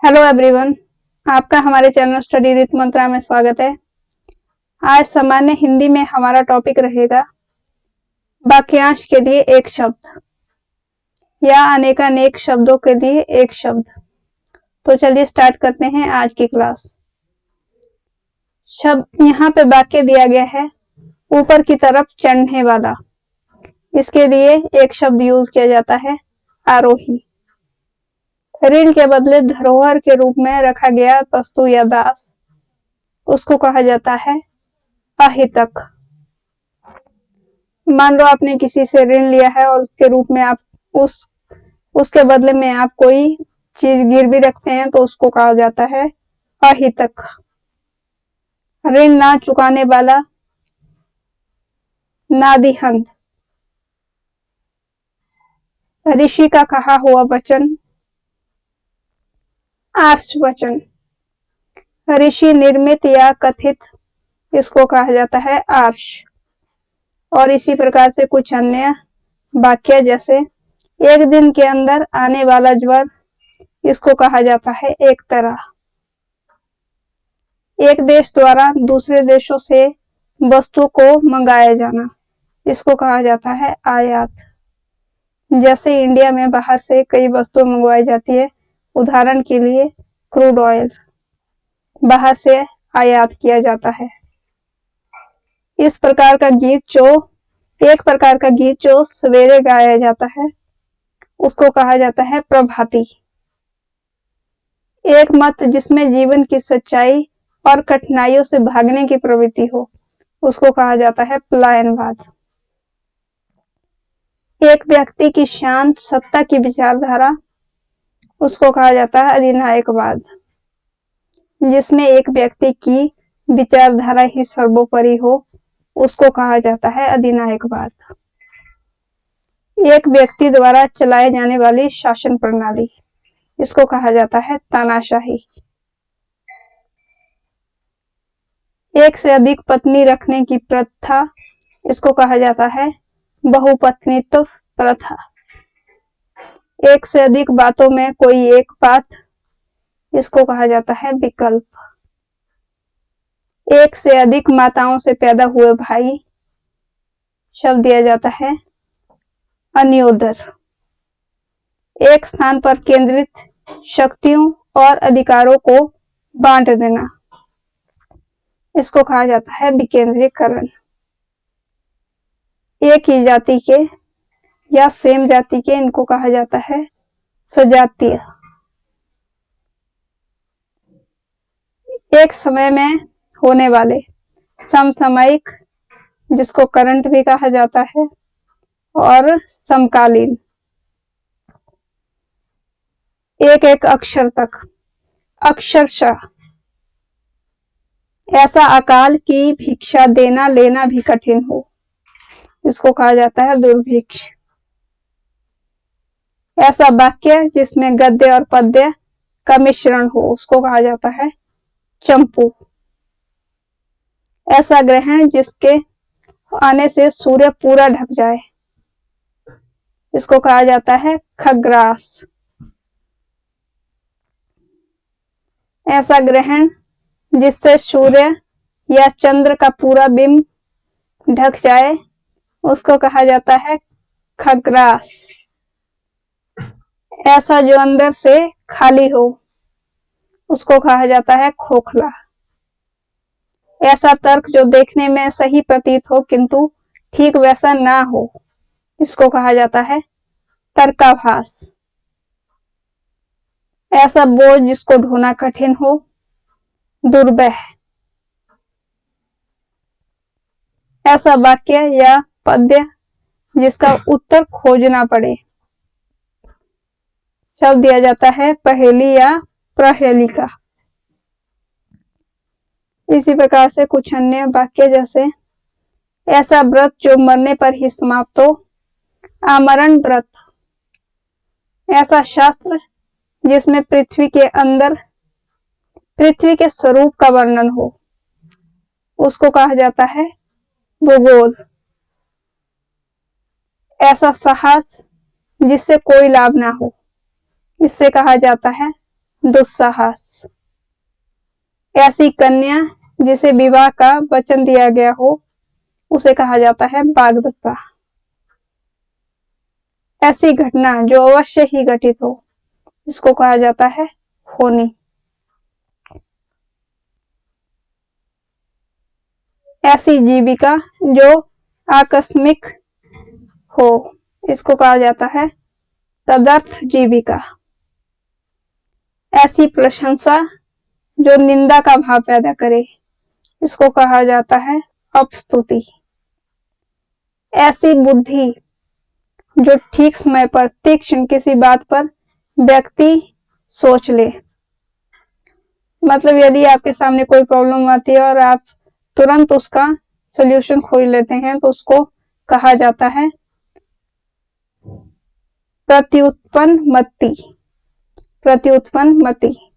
Hello everyone, आपका हमारे channel study with मंत्रा में स्वागत है। आज सामान्य हिंदी में हमारा टॉपिक रहेगा वाक्यांश के लिए एक शब्द या अनेकानेक शब्दों के लिए एक शब्द। तो चलिए स्टार्ट करते हैं आज की क्लास। शब्द यहाँ पे वाक्य दिया गया है ऊपर की तरफ चढ़ने वाला। इसके लिए एक शब्द यूज किया जाता है आरोही। ऋण के बदले धरोहर के रूप में रखा गया वस्तु या दास उसको कहा जाता है अहितक। मान लो आपने किसी से ऋण लिया है और उसके रूप में आप उसके बदले में आप कोई चीज गिरवी रखते हैं तो उसको कहा जाता है अहितक। ऋण ना चुकाने वाला नादिहंत। ऋषि का कहा हुआ वचन आर्ष वचन। ऋषि निर्मित या कथित इसको कहा जाता है आर्ष। और इसी प्रकार से कुछ अन्य वाक्य जैसे एक दिन के अंदर आने वाला ज्वर इसको कहा जाता है एक तरह। एक देश द्वारा दूसरे देशों से वस्तु को मंगाया जाना इसको कहा जाता है आयात। जैसे इंडिया में बाहर से कई वस्तुएं मंगवाई जाती है, उदाहरण के लिए क्रूड ऑयल बाहर से आयात किया जाता है। एक प्रकार का गीत जो सवेरे गाया जाता है उसको कहा जाता है प्रभाती। एक मत जिसमें जीवन की सच्चाई और कठिनाइयों से भागने की प्रवृत्ति हो उसको कहा जाता है पलायनवाद। एक व्यक्ति की शांत सत्ता की विचारधारा उसको कहा जाता है अधिनायकवाद। जिसमें एक व्यक्ति की विचारधारा ही सर्वोपरि हो उसको कहा जाता है अधिनायकवाद। एक व्यक्ति द्वारा चलाए जाने वाली शासन प्रणाली इसको कहा जाता है तानाशाही। एक से अधिक पत्नी रखने की प्रथा इसको कहा जाता है बहुपत्नीत्व प्रथा। एक से अधिक बातों में कोई एक बात इसको कहा जाता है विकल्प। एक से अधिक माताओं से पैदा हुए भाई शब्द दिया जाता है अन्योदर। एक स्थान पर केंद्रित शक्तियों और अधिकारों को बांट देना इसको कहा जाता है विकेंद्रीकरण। एक ही जाति के या सेम जाति के इनको कहा जाता है सजातीय। एक समय में होने वाले समसामयिक जिसको करंट भी कहा जाता है और समकालीन। एक एक अक्षर तक अक्षरशः। ऐसा अकाल की भिक्षा देना लेना भी कठिन हो इसको कहा जाता है दुर्भिक्ष। ऐसा वाक्य जिसमें गद्य और पद्य का मिश्रण हो उसको कहा जाता है चंपू। ऐसा ग्रहण जिसके आने से सूर्य पूरा ढक जाए इसको कहा जाता है खग्रास। ऐसा ग्रहण जिससे सूर्य या चंद्र का पूरा बिंब ढक जाए उसको कहा जाता है खग्रास। ऐसा जो अंदर से खाली हो उसको कहा जाता है खोखला। ऐसा तर्क जो देखने में सही प्रतीत हो किंतु ठीक वैसा ना हो इसको कहा जाता है तर्काभास। ऐसा बोझ जिसको ढोना कठिन हो दुर्बह। ऐसा वाक्य या पद्य जिसका उत्तर खोजना पड़े शब्द दिया जाता है पहेली या प्रहेलिका। इसी प्रकार से कुछ अन्य वाक्य जैसे ऐसा व्रत जो मरने पर ही समाप्त हो आमरण व्रत। ऐसा शास्त्र जिसमें पृथ्वी के अंदर पृथ्वी के स्वरूप का वर्णन हो उसको कहा जाता है भूगोल। ऐसा साहस जिससे कोई लाभ ना हो इससे कहा जाता है दुस्साहस। ऐसी कन्या जिसे विवाह का वचन दिया गया हो उसे कहा जाता है वाग्दत्ता। ऐसी घटना जो अवश्य ही घटित हो इसको कहा जाता है होनी। ऐसी जीविका जो आकस्मिक हो इसको कहा जाता है तदर्थ जीविका। ऐसी प्रशंसा जो निंदा का भाव पैदा करे इसको कहा जाता है अपस्तुति। ऐसी बुद्धि जो ठीक समय पर तीक्ष्ण किसी बात पर व्यक्ति सोच ले। मतलब यदि आपके सामने कोई प्रॉब्लम आती है और आप तुरंत उसका सॉल्यूशन खोज लेते हैं तो उसको कहा जाता है प्रत्युत्पन्न मति। प्रत्युत्पन्न मति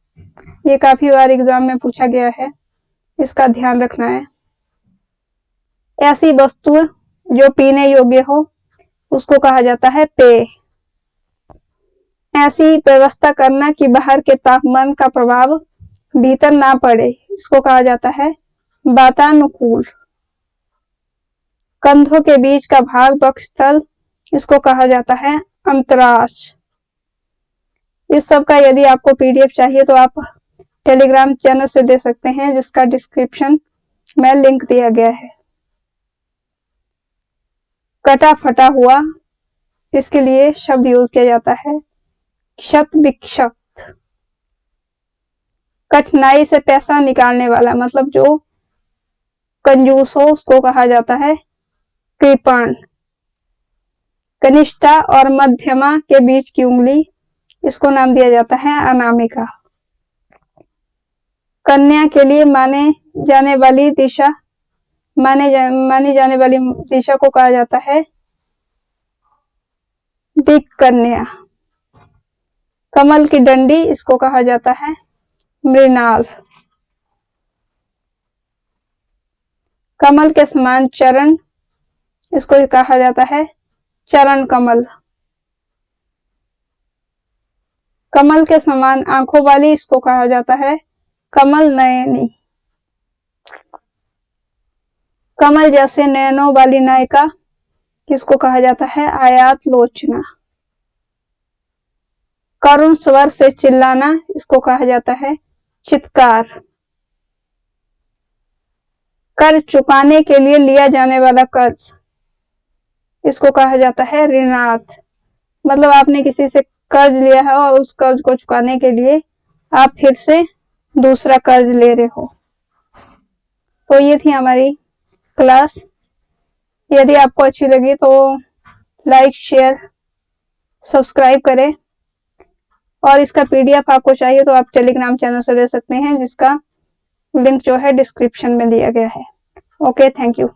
ये काफी बार एग्जाम में पूछा गया है, इसका ध्यान रखना है। ऐसी वस्तु जो पीने योग्य हो उसको कहा जाता है पेय। ऐसी व्यवस्था करना कि बाहर के तापमान का प्रभाव भीतर ना पड़े इसको कहा जाता है वातानुकूल। कंधों के बीच का भाग वक्षस्थल इसको कहा जाता है अंतराश। इस सब का यदि आपको पीडीएफ चाहिए तो आप टेलीग्राम चैनल से दे सकते हैं जिसका डिस्क्रिप्शन में लिंक दिया गया है। कटा फटा हुआ इसके लिए शब्द यूज किया जाता है क्षत विक्षत। कठिनाई से पैसा निकालने वाला मतलब जो कंजूस हो उसको कहा जाता है कृपण। कनिष्ठा और मध्यमा के बीच की उंगली इसको नाम दिया जाता है अनामिका। कन्या के लिए मानी जाने वाली दिशा को कहा जाता है दिक् कन्या। कमल की डंडी इसको कहा जाता है मृणाल। कमल के समान चरण इसको कहा जाता है चरण कमल। कमल के समान आंखों वाली इसको कहा जाता है कमल नयनी। कमल जैसे नयनों वाली नायिका किसको कहा जाता है आयात लोचना। करुण स्वर से चिल्लाना इसको कहा जाता है चित्कार। कर्ज चुकाने के लिए लिया जाने वाला कर्ज इसको कहा जाता है ऋणार्थ। मतलब आपने किसी से कर्ज लिया है और उस कर्ज को चुकाने के लिए आप फिर से दूसरा कर्ज ले रहे हो। तो ये थी हमारी क्लास। यदि आपको अच्छी लगी तो लाइक शेयर सब्सक्राइब करें और इसका पीडीएफ आपको चाहिए तो आप टेलीग्राम चैनल से ले सकते हैं जिसका लिंक जो है डिस्क्रिप्शन में दिया गया है। Okay, thank you.